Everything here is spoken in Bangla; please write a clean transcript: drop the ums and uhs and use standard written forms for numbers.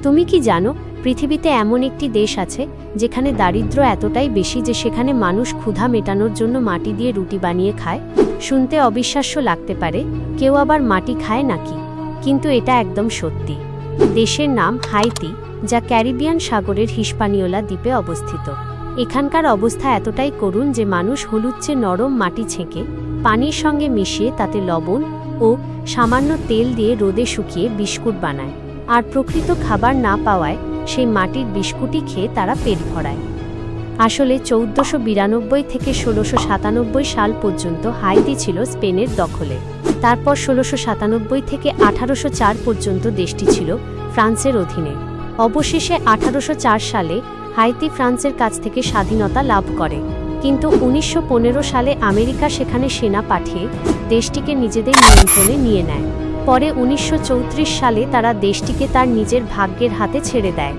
তুমি কি জানো, পৃথিবীতে এমন একটি দেশ আছে যেখানে দারিদ্র্য এতটাই বেশি যে সেখানে মানুষ ক্ষুধা মেটানোর জন্য মাটি দিয়ে রুটি বানিয়ে খায়? শুনতে অবিশ্বাস্য লাগতে পারে, কেউ আবার মাটি খায় নাকি? কিন্তু এটা একদম সত্যি। দেশের নাম হাইতি, যা ক্যারিবিয়ান সাগরের হিস্পানিওলা দ্বীপে অবস্থিত। এখানকার অবস্থা এতটাই করুণ যে মানুষ হলুদচে নরম মাটি ছেঁকে পানির সঙ্গে মিশিয়ে তাতে লবণ ও সামান্য তেল দিয়ে রোদে শুকিয়ে বিস্কুট বানায়, আর প্রকৃত খাবার না পাওয়ায় সেই মাটির বিস্কুটই খেয়ে তারা পেট ভরায়। আসলে 1492 থেকে 1697 সাল পর্যন্ত হাইতি ছিল স্পেনের দখলে। তারপর 1697 থেকে 1804 পর্যন্ত দেশটি ছিল ফ্রান্সের অধীনে। অবশেষে 1804 সালে হাইতি ফ্রান্সের কাছ থেকে স্বাধীনতা লাভ করে, কিন্তু 1915 সালে আমেরিকা সেখানে সেনা পাঠিয়ে দেশটিকে নিজেদের নিয়ন্ত্রণে নিয়ে নেয়। পরে 1934 সালে তারা দেশটিকে তার নিজের ভাগ্যের হাতে ছেড়ে দেয়।